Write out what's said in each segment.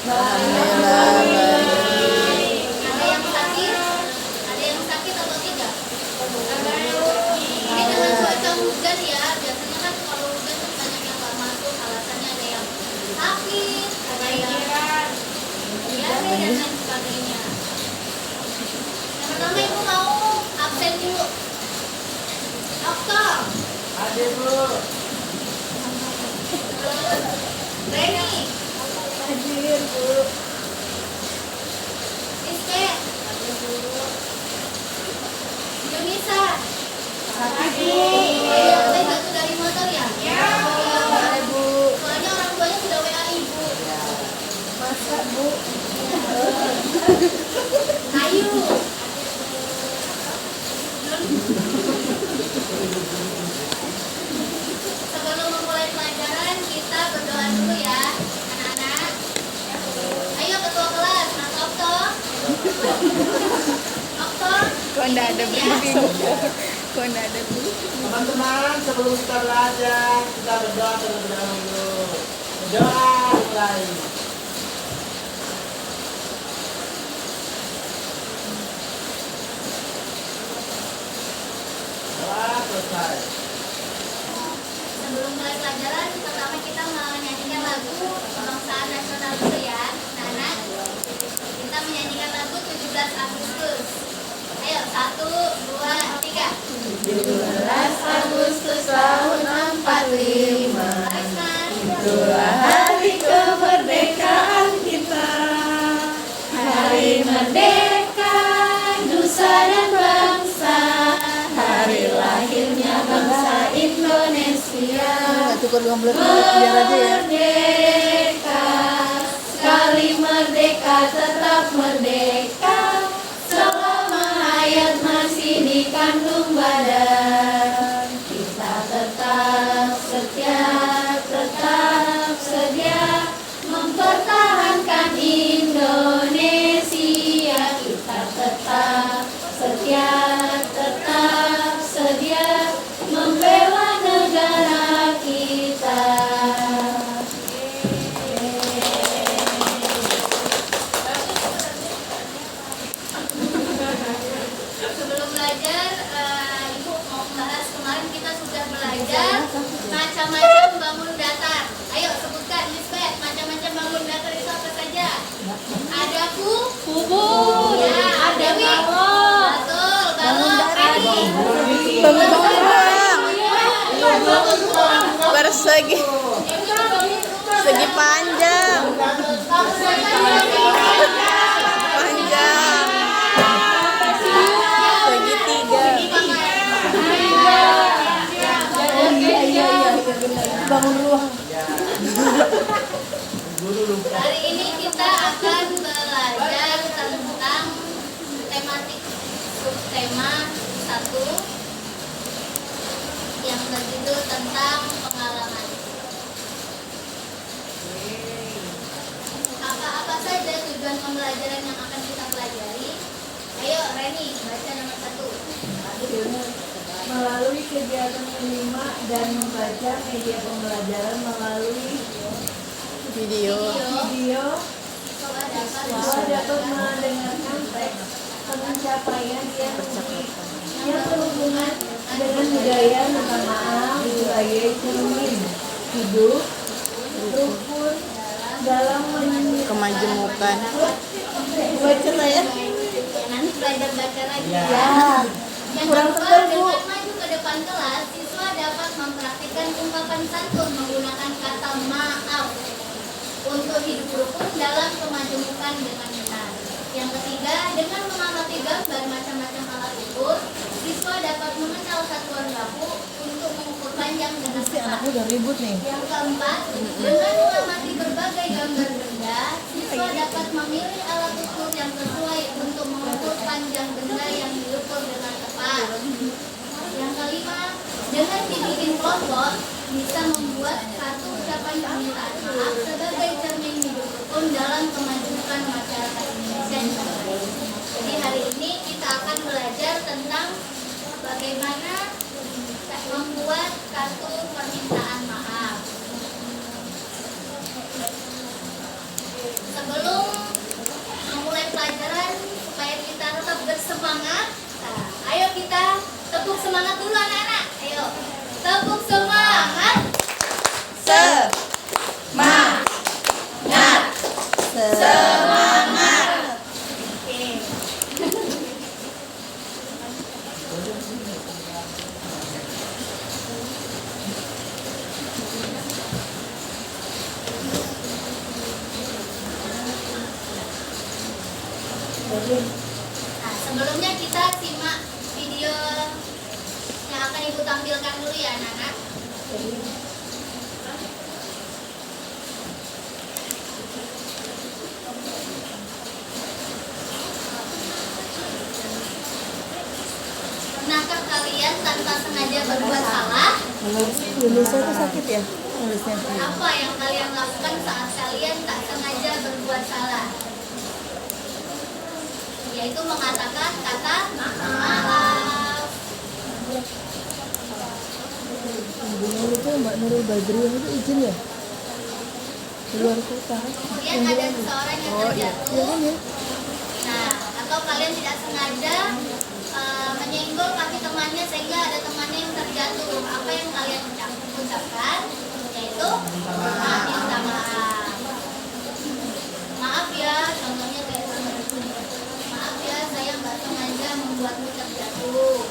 Ada yang sakit? Ada yang sakit atau tidak? Ini dengan cuaca hujan ya. Biasanya kan kalau hujan tuh banyak yang nggak masuk. Alasannya ada yang sakit, ada yang diare dan lain sebagainya. Yang pertama ibu mau absen dulu. Dokter. Ada Bu. Reni. Hadir Bu. Rizke. Yunisa. Hadir. Katanya jatuh dari motor ya? Ya. Ada Bu. Soalnya orang tuanya sudah WA ibu. Masa Bu? Ayu. Sebelum memulai pelajaran kita berdoa dulu ya, anak-anak. Ayo ketua kelas, Mas Okto. Okto. Kok enggak ada ya. briefing? Kok enggak ada briefing? Teman-teman, sebelum kita belajar, kita berdoa terlebih dahulu. Berdoa mulai. Doa selesai. Sebelum mulai pelajaran, pertama kita menyanyikan lagu kebangsaan nasional dulu ya, anak-anak. Kita menyanyikan lagu 17 Agustus. Ayo, 1, 2, 3. 17 Agustus tahun 45. Arisman. Itulah hari kemerdekaan kita. Hari merdeka nusa dan bangsa. Hari lahirnya bangsa Indonesia. Merdeka, sekali merdeka tetap merdeka. Selama hayat masih dikandung badan, kita tetap setia mempertahankan Indonesia. Kita tetap setia membela negara kita. Sebelum belajar, Ibu mau membahas kemarin kita sudah belajar macam-macam bangun datar. Ayo sebutkan, Lisbeth, macam-macam bangun datar itu apa saja? Ada kubur, ya, ada balon, betul, balon, Persegi segi panjang. Segitiga. Bangun ruang. Hari ini kita akan belajar tentang tematik subtema 1 yang berjudul tentang pengalaman. Apa-apa saja tujuan pembelajaran yang akan kita pelajari? Ayo Reni, baca nomor 1. Melalui kegiatan menyimak dan membaca media pembelajaran melalui video, siswa dapat mendengarkan teks pencapaian yang berhubungan dengan budaya minta maaf sebagai cermin hidup rukun dalam kemajemukan. baca ya. Nanti belajar baca lagi Ya. ya. Yang Kurang kedua, tebal, Bu. dengan maju ke depan kelas, siswa dapat mempraktikkan ungkapan santun menggunakan kata maaf untuk hidup rukun dalam kemajemukan dengan benar. Yang ketiga, dengan mengamati gambar macam-macam alat ukur, siswa dapat mengenal satuan baku untuk mengukur panjang dengan tepat. Udah ribut nih. Yang keempat, dengan mengamati berbagai gambar benda, siswa dapat memilih alat ukur yang sesuai untuk mengukur panjang benda yang diukur dengan tepat. Yang kelima, dengan dibikin kelompok, bisa membuat kartu ucapan permintaan maaf sebagai cermin hidup rukun dalam kemajuan masyarakat Indonesia yang baik. Jadi hari ini kita akan belajar tentang bagaimana membuat kartu permintaan maaf. Sebelum semangat. Nah, ayo kita tepuk semangat dulu anak-anak. Ayo, tepuk semangat. Semangat. Semangat. Oke. Nah, sebelumnya kita simak video yang akan ibu tampilkan dulu ya anak-anak. Pernahkah kalian tanpa sengaja berbuat salah? Indonesia itu sakit ya nulisnya. Apa yang kalian lakukan saat kalian tak sengaja berbuat salah? Yaitu mengatakan kata maaf. Bunga itu Mbak Nurul Badriah itu izin ya? Di luar kota. Kemudian ada seseorang yang terjatuh. Iya kan ya? Nah, atau kalian tidak sengaja menyenggol kaki temannya sehingga ada temannya yang terjatuh. Apa yang kalian ucapkan? Yaitu minta maaf. Maaf ya, contohnya kayak maaf ya, saya nggak sengaja membuatmu terjatuh.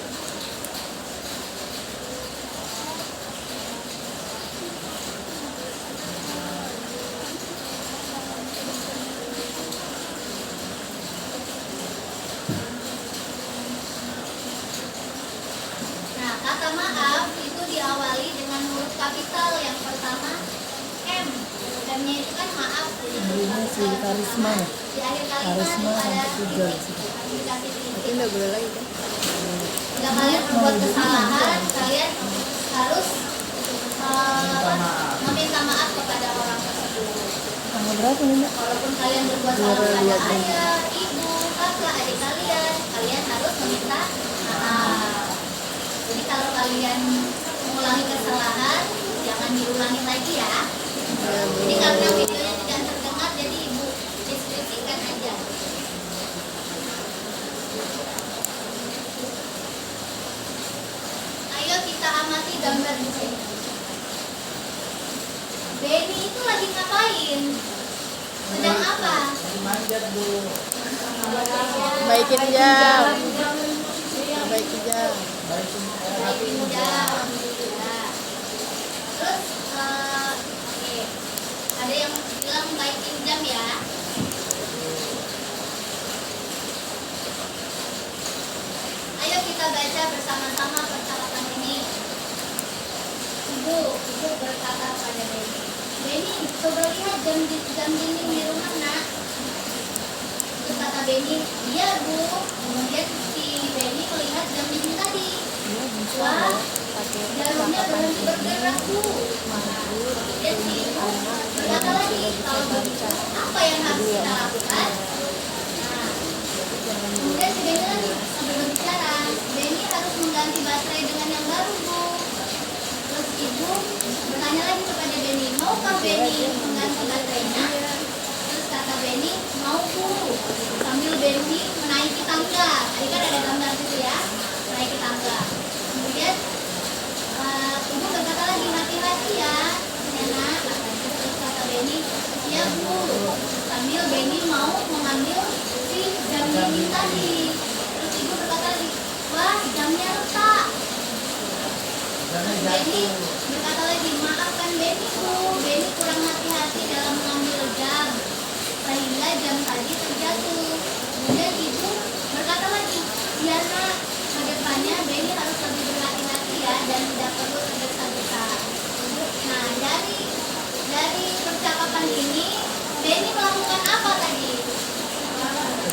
Nah, kata maaf itu diawali dengan huruf kapital yang pertama M. M-nya itu kan maaf. Ini si Karisma ya? Di akhir kalimat Karisma itu ada sampai tiga di situ. dikasih Tapi titik. nggak boleh lagi kan? Jika kalian berbuat kesalahan, kalian harus meminta maaf kepada orang tersebut. Tanggal berapa nih Mbak? Walaupun kalian berbuat salah kepada ayah, ibu, kakak, adik kalian, kalian harus meminta maaf. Jadi kalau kalian mengulangi kesalahan, jangan diulangi lagi ya. Jadi karena videonya tidak terdengar, jadi ibu deskripsikan aja. Ayo kita amati gambar di sini. Benny itu lagi ngapain? Sedang apa? Manjat Bu. Baikin jam. Baikin jam. Baikin jam. Alhamdulillah. Terus, oke. Ada yang bilang baikin jam ya? Ayo kita baca bersama-sama percakapan ini. Ibu berkata pada Benny, Benny, coba lihat jam dinding di rumah nak. Terus kata Benny, iya bu. Kemudian si Benny melihat jam dinding tadi. Wah, jarumnya berhenti bergerak bu. Kemudian si ibu berkata lagi, kalau begitu apa yang harus kita lakukan? Nah, kemudian si Benny lagi sambil berbicara, Benny harus mengganti baterai dengan yang baru bu. Terus ibu bertanya lagi kepada Benny, maukah Benny mengganti baterainya? Terus kata Benny, mau bu. Sambil Benny menaiki tangga. Tadi kan ada gambar gitu ya, menaiki tangga. Kemudian ibu berkata lagi, hati-hati ya, nak. Terus kata Benny, iya bu. Sambil Benny mau mengambil si jam dinding tadi. Terus ibu berkata lagi, wah jamnya retak. Benny berkata lagi, maafkan Benny bu, Benny kurang hati-hati dalam mengambil jam sehingga jam tadi terjatuh. Kemudian ibu berkata lagi, ya nak, kedepannya Benny harus lebih berhati-hati ya dan tidak perlu tergesa-gesa. Nah, dari percakapan ini Benny melakukan apa tadi?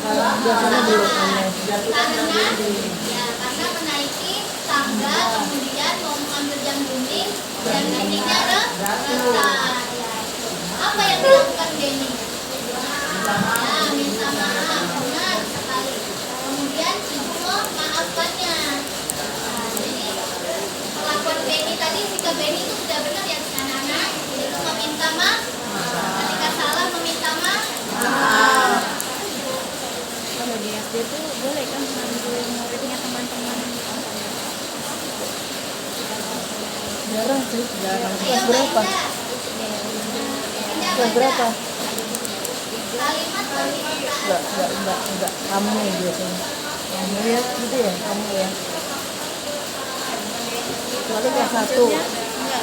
Karena menaiki tangga, kemudian mau mengambil jam dinding dan dindingnya retak. Ya, apa yang dilakukan Benny? Ya, minta maaf, benar sekali. Kemudian ibu memaafkannya. Nah, jadi perlakuan Benny tadi, sikap Benny itu sudah benar ya anak-anak. Itu meminta maaf. Ketika salah meminta maaf. Kalau di SD tuh boleh kan mengambil Kelas berapa? Kelas berapa? Kalimat permintaan. Enggak. Kamu biasanya. Kamu ya, gitu ya, kamu ya. Kecuali kelas 1. Enggak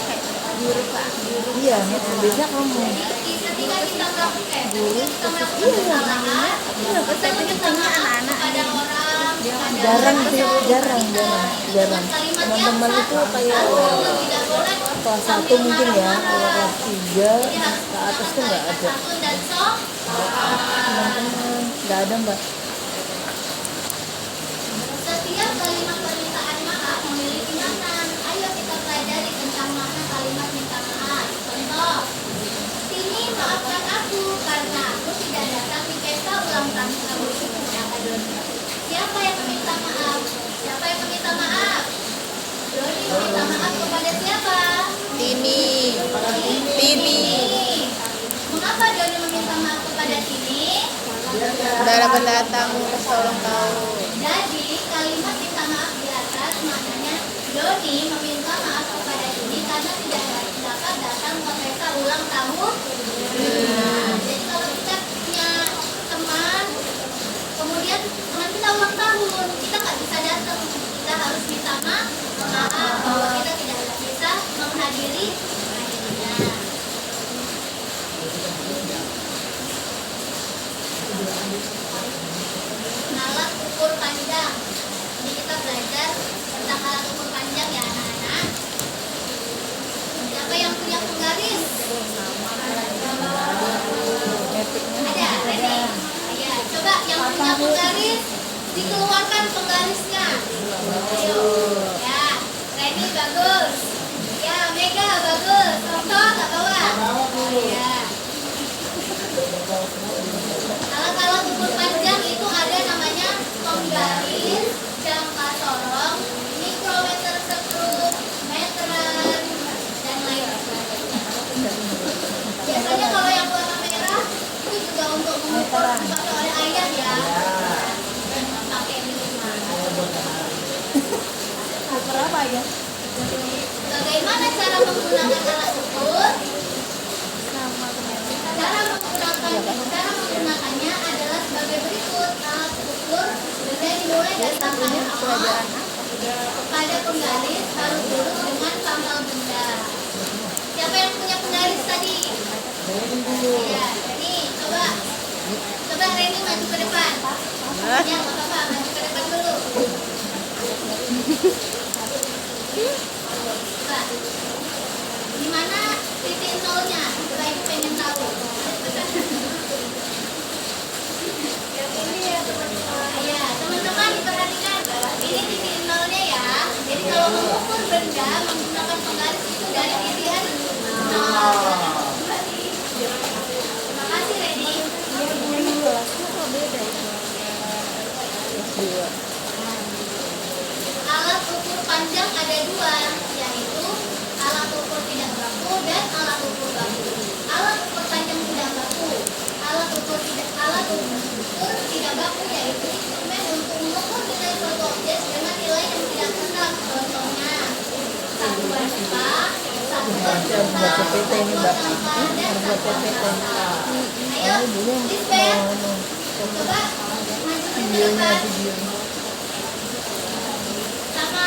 kayak guru Pak. Iya, biasanya kamu. Ketika kita melakukan Iya, kesalahan, kita meminta maaf anak-anak kepada orang, kepada Jarang orang sih, tua jarang. kita. Jarang. Kalimat yang Teman-teman sah, itu kayak lalu tidak boleh kelas 1 sambil mungkin ya, kalau marah-marah. kelas 3 Jadi harus ke atas tuh nggak menggunakan ada. kalimat santun dan sok. Teman-teman nggak ada mbak. Setiap kalimat permintaan maaf memiliki makna. Ayo kita pelajari tentang makna kalimat minta maaf. Contoh, Tini maafkan aku karena aku tidak datang di pesta ulang tahun kamu. Siapa yang meminta maaf? Siapa yang meminta maaf? Doni meminta maaf kepada siapa? Tini. Tini. Mengapa Doni meminta maaf kepada Tini? Saudara pendatang pesta ulang tahun. Jadi kalimat minta maaf di atas maknanya Doni meminta maaf kepada Tini karena tidak dapat datang ke pesta ulang tahun. Nah, jadi kalau kita punya teman, kemudian teman kita ulang tahun, kita nggak bisa datang, kita harus minta maaf bahwa kita tidak bisa menghadiri akhirnya. Alat ukur panjang. Jadi kita belajar tentang alat ukur panjang ya anak-anak. Siapa yang punya penggaris? Ada, Reni. Ya, coba yang punya penggaris dikeluarkan penggarisnya. Ayo. Ya, Reni bagus. Ya, Mega bagus. Tonto nggak bawa? Ya. Alat-alat ukur panjang itu ada namanya penggaris, jangka sorong, mikrometer skru, meteran, dan lain sebagainya. Biasanya kalau yang warna merah itu juga untuk mengukur dipakai oleh ayah ya. Pakai minimal. Ukur apa ya? Bagaimana cara menggunakan alat ukur? Cara menggunakannya adalah sebagai berikut. Alat ukur benda dimulai dari pangkal awal pada penggaris harus lurus dengan pangkal benda. Siapa yang punya penggaris tadi? Ya, Reni, coba Reni maju ke depan. Ya, nggak apa-apa, maju ke depan dulu. Coba, di mana titik nolnya? Coba ibu pengen tahu. Ya, teman-teman diperhatikan. Ini titik nolnya ya. Jadi kalau mengukur benda menggunakan penggaris itu dari titian nol. Terima kasih Reni. Alat ukur panjang ada dua, yaitu alat ukur tidak baku dan alat ukur baku. Alat ukur panjang tidak baku. Alat ukur tidak baku yaitu instrumen untuk mengukur nilai suatu objek dengan nilai yang tidak tetap. Contohnya satuan cepat, satuan juta, satuan angka, dan satuan kata. Ayo, Lisbeth, coba maju ke depan sama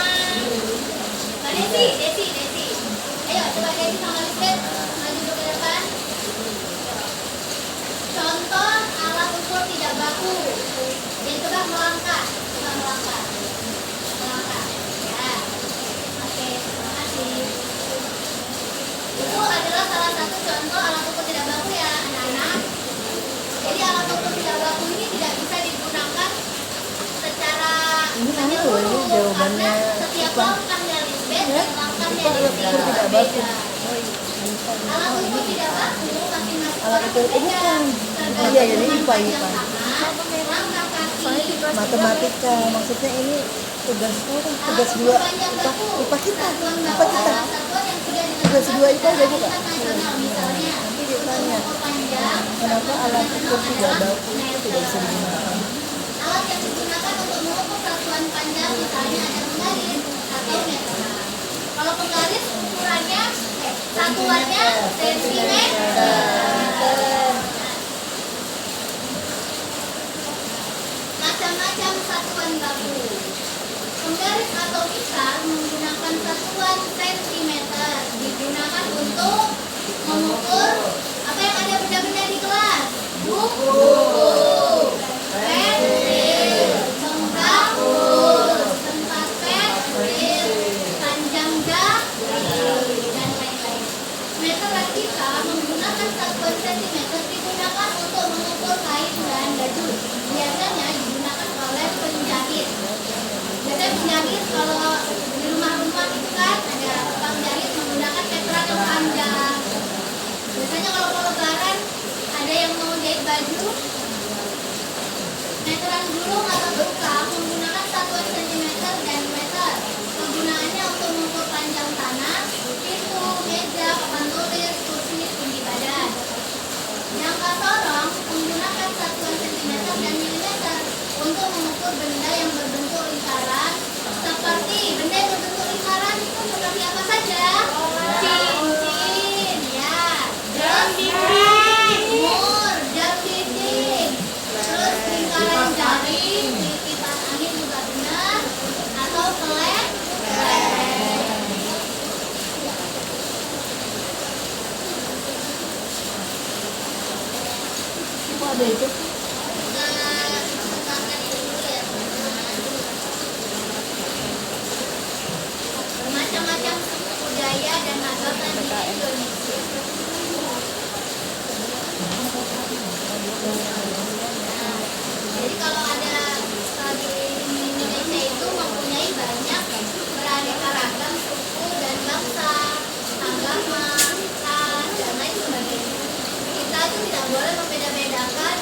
Mbak Desi. Ayo coba Desi sama Lisbeth maju ke depan. Contoh alat ukur tidak baku. Jadi coba melangkah. Ya. Oke, terima kasih. Itu adalah salah satu contoh alat ukur tidak baku ya anak-anak. Jadi alat ukur tidak baku ini tidak bisa digunakan secara menyeluruh karena setiap langkahnya Lisbeth dan langkahnya Desi berbeda. Alat ukur tidak baku masing-masing Alat orang ukur ini berbeda. kan Tergantung iya jadi dengan IPA. panjang tangan, langkah kaki. Matematika maksudnya ini tugas Alat dua ukur panjang baku, IPA kita. satuan IPA baku kita. adalah satuan yang sudah Tugas ditetapkan dua IPA secara jadi Kak. internasional. Misalnya Nanti untuk ditanya ukur panjang kenapa yang alat dikenal ukur tidak adalah baku itu tidak bisa meter. digunakan. Alat yang digunakan untuk mengukur satuan panjang misalnya ada penggaris atau meter. Kalau penggaris ukurannya Satuannya sentimeter. Macam-macam satuan baku. Penggaris atau misal menggunakan satuan sentimeter digunakan untuk mengukur apa yang ada benda-benda di kelas. Buku, pensil, penghapus, tempat pensil, panjang jari, dan lain-lain. Meteran kita menggunakan satuan sentimeter digunakan untuk mengukur kain dan baju. Biasanya digunakan oleh penjahit. Biasanya penjahit kalau di rumah-rumah itu kan ada tukang jahit menggunakan meteran yang panjang. Biasanya kalau lebaran ada yang mau jahit baju, meteran gulung atau tukang menggunakan satuan sentimeter dan meter. Penggunaannya untuk mengukur panjang tanah, pintu, meja, papan tulis, kursi, tinggi badan. Jangka sorong menggunakan satuan sentimeter dan milimeter untuk mengukur benda yang berbentuk lingkaran. Seperti benda yang berbentuk lingkaran itu seperti apa saja? Cincin, ya. Jam dinding, mur, jam dinding. Terus lingkaran jari, kipas angin juga benar. Atau kelek. Kok ada itu? Bermacam-macam suku budaya dan agama di Indonesia. Jadi kalau ada di Indonesia itu mempunyai banyak beraneka ragam suku dan bangsa, agama, ras, dan lain sebagainya. Kita itu tidak boleh membeda-bedakan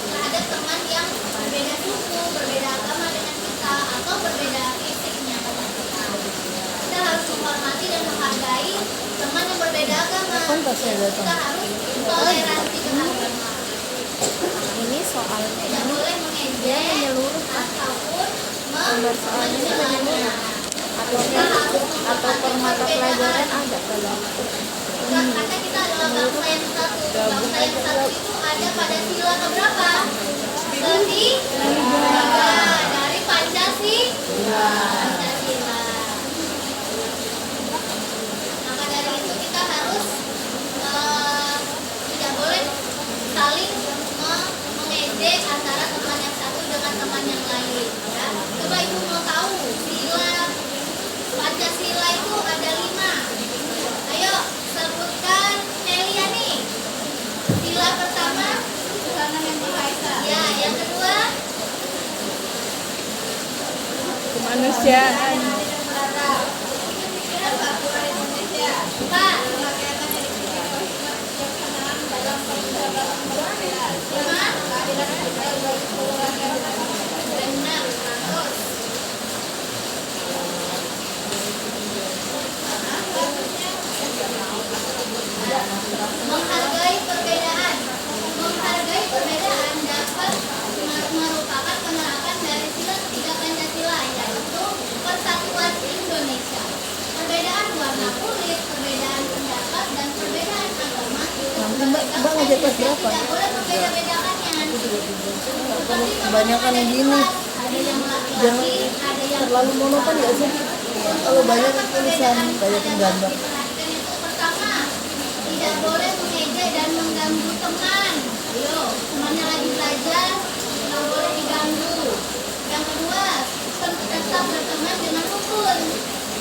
terhadap teman yang berbeda suku, berbeda agama dengan kita, atau berbeda fisiknya dengan kita. Kita harus menghormati dan menghargai teman yang berbeda agama. Kita harus toleransi beragama. Ini soalnya Tidak boleh mengejek ataupun menyelarnya. atau per mata pelajaran ada kalau Karena kita adalah bangsa yang satu. Bangsa yang satu itu ada pada sila keberapa? Ketiga dari Pancasila. Maka dari itu kita harus tidak boleh saling mengejek antara teman yang satu dengan teman yang lain. Ya. Coba ibu mau tahu sila Pancasila itu ada 5. Ayo sebutkan Nelia nih. Sila pertama ketuhanan yang Maha Esa. Ya, yang kedua kemanusiaan. Pak. Benar. Terus menghargai perbedaan. Menghargai perbedaan dapat merupakan penerapan dari sila ketiga Pancasila, yaitu persatuan Indonesia. Perbedaan warna kulit, perbedaan pendapat, dan perbedaan agama itu Mbak ngajak kelas berapa? tidak boleh membeda-bedakannya. Seperti Kebanyakan yang gini. ada yang Jangan laki-laki, ada yang terlalu monoton ya sih? Kalau banyak tulisan, banyak yang gambar. Perhatikan itu pertama, tidak boleh mengejek dan mengganggu teman. Ayo, temannya lagi belajar, tidak boleh diganggu. Yang kedua, tetap berteman dengan rukun.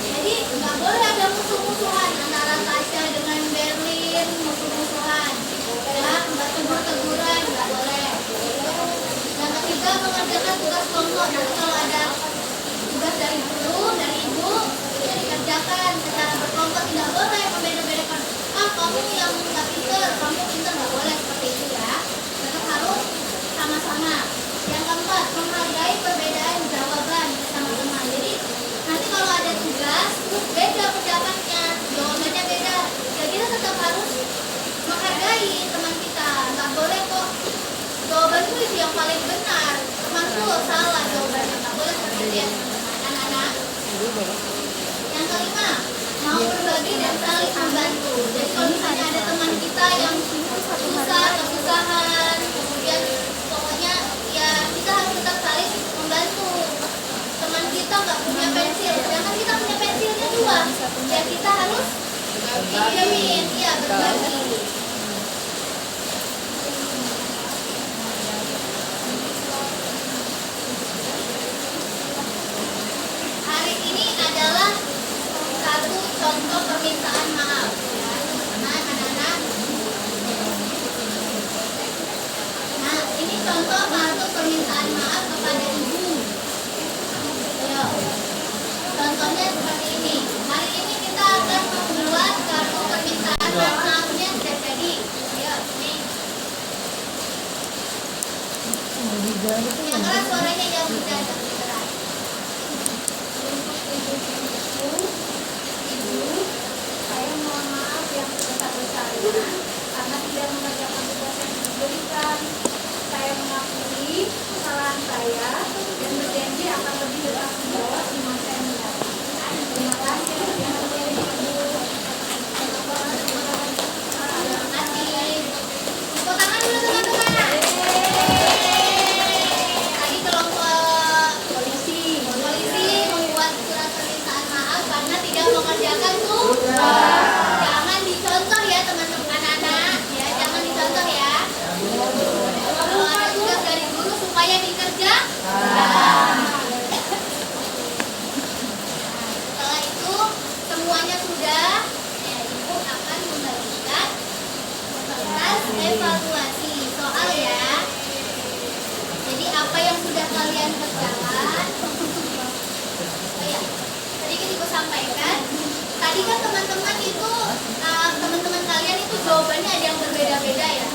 Jadi nggak boleh ada musuh-musuhan antara Tasya dengan Berlin, musuh-musuhan. Ya, tegur-teguran nggak boleh. Yang ketiga, mengerjakan tugas kelompok. Nanti kalau ada tugas dari guru, dari ibu, ya dikerjakan secara berkelompok. Tidak boleh membeda-bedakan. Kamu yang nggak pintar, kamu pintar, nggak boleh seperti itu ya. Tetap harus sama-sama. Yang keempat, menghargai perbedaan jawaban bersama teman. Jadi nanti kalau ada tugas, terus beda pendapatnya, jawabannya beda, ya kita tetap harus menghargai teman kita. Nggak boleh kok jawabanku itu yang paling benar, temanku salah jawabannya. Nggak boleh seperti itu ya, anak-anak. Yang kelima, mau berbagi dan saling membantu. Jadi kalau misalnya ada teman kita yang susah, kesusahan, kemudian pokoknya ya kita harus tetap saling membantu. Teman kita nggak punya pensil, sedangkan kita punya pensilnya 2, ya kita harus pinjemin, ya berbagi. Hari ini adalah satu contoh permintaan maaf, ya teman-teman, anak-anak. Nah, ini contoh kartu permintaan maaf kepada ibu. Ayo. Contohnya seperti ini. Hari ini kita akan membuat kartu permintaan maafnya sudah jadi. Ayo, nih. Yang keras suaranya yang mudah tapi keras. Ibu, saya mohon maaf yang sebesar-besarnya karena tidak mengerjakan tugas yang diberikan. Saya mengakui kesalahan saya dan berjanji akan lebih bertanggung jawab di masa yang mendatang. Terima kasih yang menjadi ibu. Terima kasih. Tepuk tangan dulu teman-teman. Tadi kelompok polisi membuat surat permintaan maaf karena tidak mengerjakan tugas. Jangan dicontoh ya teman-teman anak-anak, ya jangan dicontoh ya. Kalau ada tugas dari guru supaya dikerjakan. Setelah itu semuanya sudah, ya ibu akan membagikan kertas evaluasi soal ya. Jadi apa yang sudah kalian kerjakan? Oh ya, sedikit ibu sampaikan. Tadi kan teman-teman itu, teman-teman kalian itu jawabannya ada yang berbeda-beda ya.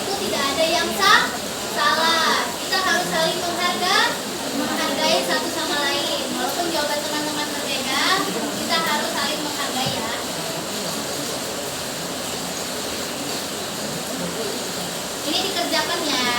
Itu tidak ada yang salah. Kita harus saling menghargai satu sama lain. Walaupun jawaban teman-teman berbeda, kita harus saling menghargai ya. Ini dikerjakan ya.